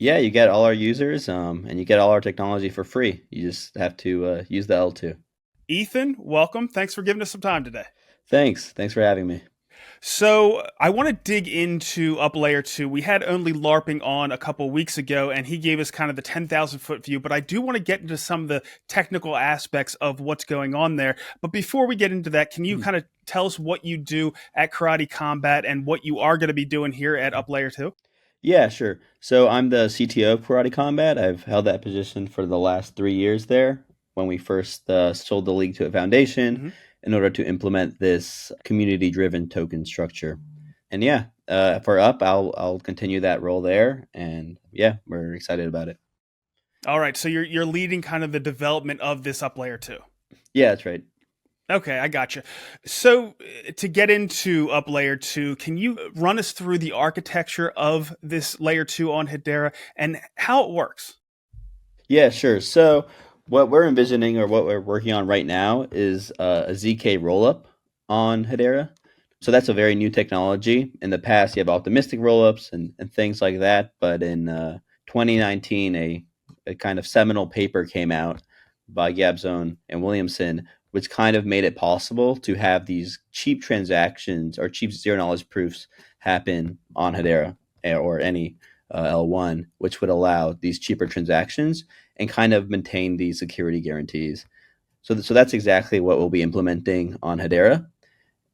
Yeah, you get all our users, and you get all our technology for free. You just have to use the L2. Ethan, welcome. Thanks for giving us some time today. Thanks for having me. So, I want to dig into Up Layer 2. We had only LARPing on a couple weeks ago, and he gave us kind of the 10,000 foot view, but I do want to get into some of the technical aspects of what's going on there. But before we get into that, can you Mhm. kind of tell us what you do at Karate Combat and what you are going to be doing here at Up Layer 2? Yeah, sure. So I'm the CTO of Karate Combat. I've held that position for the last 3 years there when we first sold the league to a foundation Mm-hmm. in order to implement this community-driven token structure. And yeah, for Up, I'll continue that role there, and yeah, we're excited about it. All right, so you're leading kind of the development of this Up Layer 2. Yeah, that's right. Okay, I got you. So, to get into Up Layer 2, can you run us through the architecture of this Layer 2 on Hedera and how it works? Yeah, sure. So what we're envisioning or what we're working on right now is a ZK rollup on Hedera. So that's a very new technology. In the past, you have optimistic rollups and things like that. But in 2019, a kind of seminal paper came out by Gabzon and Williamson, which kind of made it possible to have these cheap transactions or cheap zero knowledge proofs happen on Hedera or any L1, which would allow these cheaper transactions and kind of maintain these security guarantees. So that's exactly what we'll be implementing on Hedera.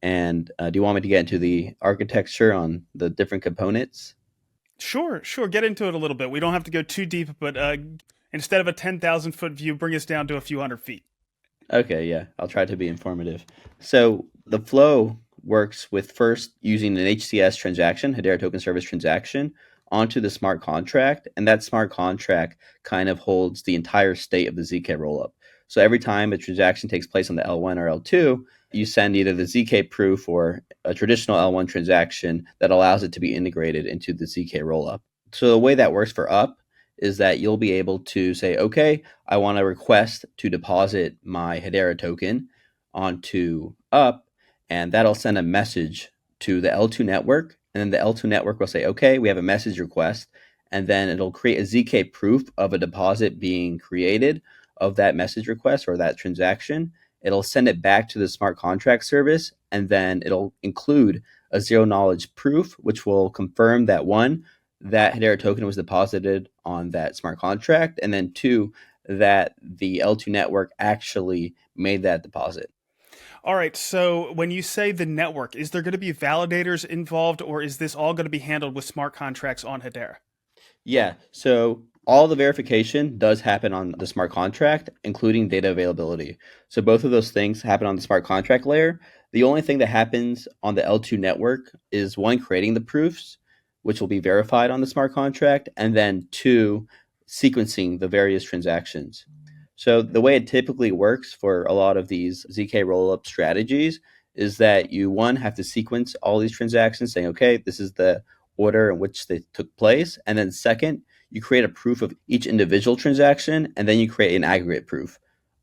And do you want me to get into the architecture on the different components? Sure, sure. Get into it a little bit. We don't have to go too deep, but instead of a 10,000 foot view, bring us down to a few hundred feet. Okay, yeah, I'll try to be informative. So the flow works with first using an HCS transaction, Hedera Token Service transaction, onto the smart contract, and that smart contract kind of holds the entire state of the ZK rollup. So every time a transaction takes place on the L1 or L2, you send either the ZK proof or a traditional L1 transaction that allows it to be integrated into the ZK rollup. So the way that works for up is that you'll be able to say, okay, I want to request to deposit my Hedera token onto up, and that'll send a message to the L2 network. And then the L2 network will say, okay, we have a message request. And then it'll create a ZK proof of a deposit being created of that message request or that transaction. It'll send it back to the smart contract service, and then it'll include a zero knowledge proof, which will confirm that one, that Hedera token was deposited on that smart contract, and then two, that the L2 network actually made that deposit. All right, so when you say the network, is there going to be validators involved, or is this all going to be handled with smart contracts on Hedera? Yeah, so all the verification does happen on the smart contract, including data availability. So both of those things happen on the smart contract layer. The only thing that happens on the L2 network is one, creating the proofs, which will be verified on the smart contract, and then two, sequencing the various transactions. So the way it typically works for a lot of these ZK rollup strategies is that you one have to sequence all these transactions saying, okay, this is the order in which they took place. And then second, you create a proof of each individual transaction, and then you create an aggregate proof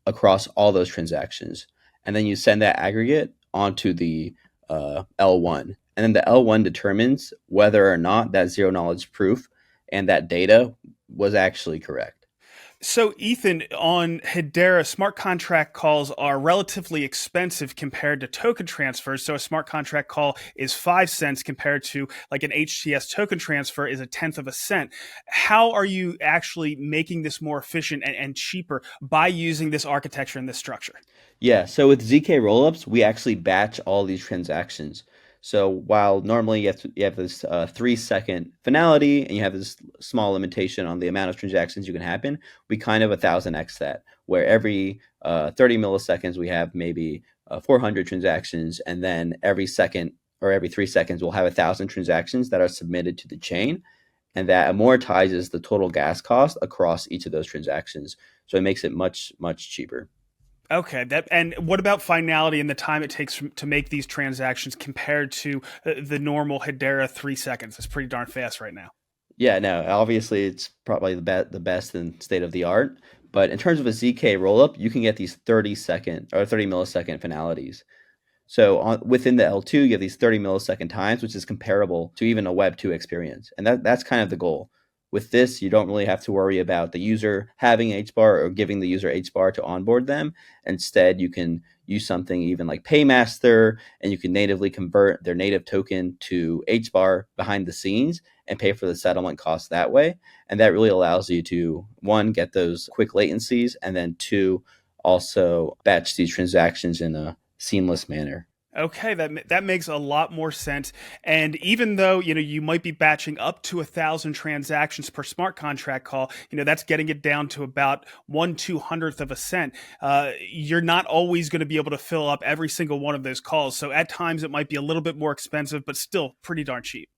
across all those transactions. And then you send that aggregate onto the L1. And then the L1 determines whether or not that zero knowledge proof and that data was actually correct. So, Ethan, on Hedera, smart contract calls are relatively expensive compared to token transfers. So, a smart contract call is 5 cents compared to like an HTS token transfer is a tenth of a cent. How are you actually making this more efficient and cheaper by using this architecture and this structure? Yeah, so with ZK rollups, we actually batch all these transactions. So while normally you have this 3 second finality and you have this small limitation on the amount of transactions you can happen, we kind of 1000x that, where every 30 milliseconds we have maybe 400 transactions, and then every second or every 3 seconds we'll have 1,000 transactions that are submitted to the chain, and that amortizes the total gas cost across each of those transactions. So it makes it much cheaper. Okay, that and what about finality and the time it takes to make these transactions compared to the normal Hedera 3 seconds? It's pretty darn fast right now. Yeah, no, obviously it's probably the best in state of the art. But in terms of a ZK rollup, you can get these 30 second or 30 millisecond finalities. So within the L2, you have these 30 millisecond times, which is comparable to even a Web 2 experience. And that's kind of the goal. With this, you don't really have to worry about the user having HBAR or giving the user HBAR to onboard them. Instead, you can use something even like Paymaster, and you can natively convert their native token to HBAR behind the scenes and pay for the settlement costs that way. And that really allows you to, one, get those quick latencies, and then two, also batch these transactions in a seamless manner. Okay, that makes a lot more sense. And even though you might be batching up to 1,000 transactions per smart contract call, that's getting it down to about 1/200th of a cent. You're not always going to be able to fill up every single one of those calls. So at times it might be a little bit more expensive, but still pretty darn cheap.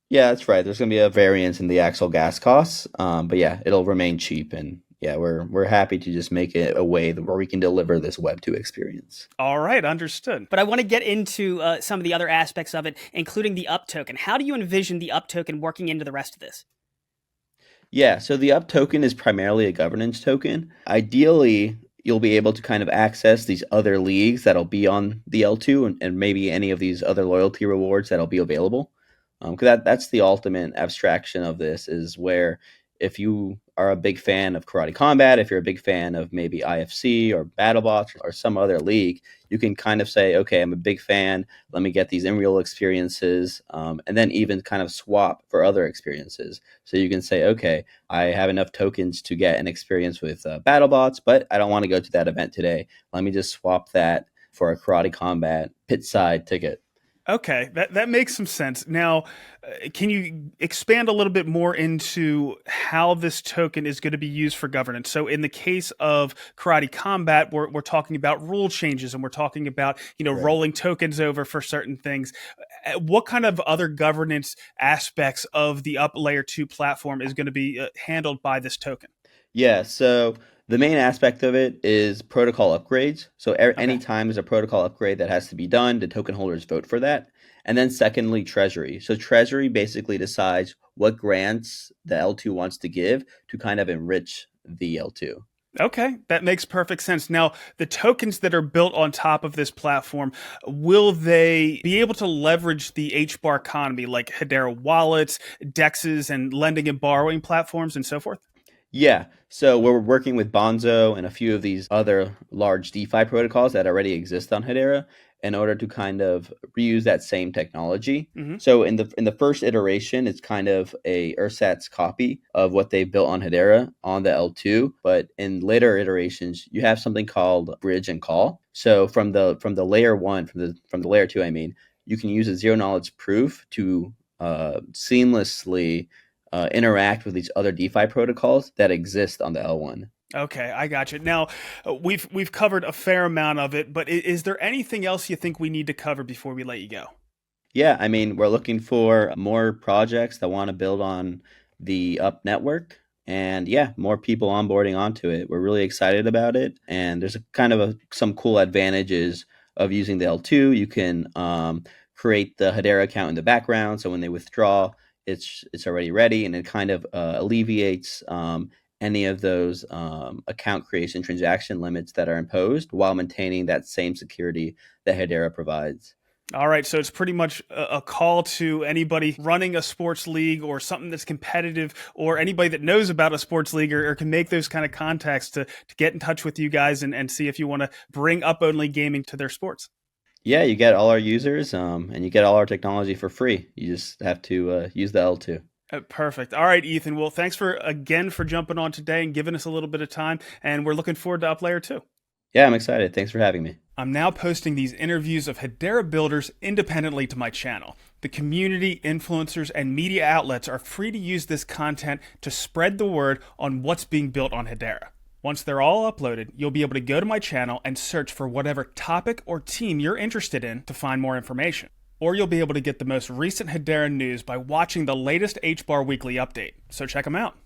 Yeah, that's right. There's going to be a variance in the actual gas costs, but yeah, it'll remain cheap. And yeah, we're happy to just make it a way where we can deliver this Web 2 experience. All right, understood. But I want to get into some of the other aspects of it, including the up token. How do you envision the up token working into the rest of this? Yeah, so the up token is primarily a governance token. Ideally, you'll be able to kind of access these other leagues that'll be on the L2, and maybe any of these other loyalty rewards that'll be available. Because that's the ultimate abstraction of this, is where if you are a big fan of Karate Combat, if you're a big fan of maybe IFC or BattleBots or some other league, you can kind of say, okay, I'm a big fan. Let me get these in real experiences, and then even kind of swap for other experiences. So you can say, okay, I have enough tokens to get an experience with BattleBots, but I don't want to go to that event today. Let me just swap that for a Karate Combat pit side ticket. Okay, that makes some sense. Now, can you expand a little bit more into how this token is going to be used for governance? So in the case of Karate Combat, we're talking about rule changes, and we're talking about, Right. rolling tokens over for certain things. What kind of other governance aspects of the Up Layer 2 platform is going to be handled by this token? Yeah, so the main aspect of it is protocol upgrades. So any time there's a protocol upgrade that has to be done, the token holders vote for that. And then secondly, Treasury. So Treasury basically decides what grants the L2 wants to give to kind of enrich the L2. Okay, that makes perfect sense. Now, the tokens that are built on top of this platform, will they be able to leverage the HBAR economy like Hedera wallets, DEXs, and lending and borrowing platforms and so forth? Yeah, so we're working with Bonzo and a few of these other large DeFi protocols that already exist on Hedera in order to kind of reuse that same technology. Mm-hmm. So in the first iteration, it's kind of a ersatz copy of what they built on Hedera on the L2, but in later iterations, you have something called bridge and call. So from the layer 1, from the layer 2, I mean, you can use a zero knowledge proof to seamlessly interact with these other DeFi protocols that exist on the L1. Okay, I got you. Now, we've covered a fair amount of it, but is there anything else you think we need to cover before we let you go? Yeah, I mean, we're looking for more projects that want to build on the Up network, and yeah, more people onboarding onto it. We're really excited about it, and there's some cool advantages of using the L2. You can create the Hedera account in the background, so when they withdraw, it's already ready, and it kind of alleviates any of those account creation transaction limits that are imposed while maintaining that same security that Hedera provides. All right, so it's pretty much a call to anybody running a sports league or something that's competitive, or anybody that knows about a sports league or can make those kind of contacts to get in touch with you guys and see if you want to bring up-only gaming to their sports. Yeah, you get all our users, and you get all our technology for free. You just have to use the L2. Perfect. All right, Ethan. Well, thanks for jumping on today and giving us a little bit of time. And we're looking forward to Up Layer 2. Yeah, I'm excited. Thanks for having me. I'm now posting these interviews of Hedera builders independently to my channel. The community, influencers, and media outlets are free to use this content to spread the word on what's being built on Hedera. Once they're all uploaded, you'll be able to go to my channel and search for whatever topic or team you're interested in to find more information. Or you'll be able to get the most recent Hedera news by watching the latest HBAR Weekly update. So check them out.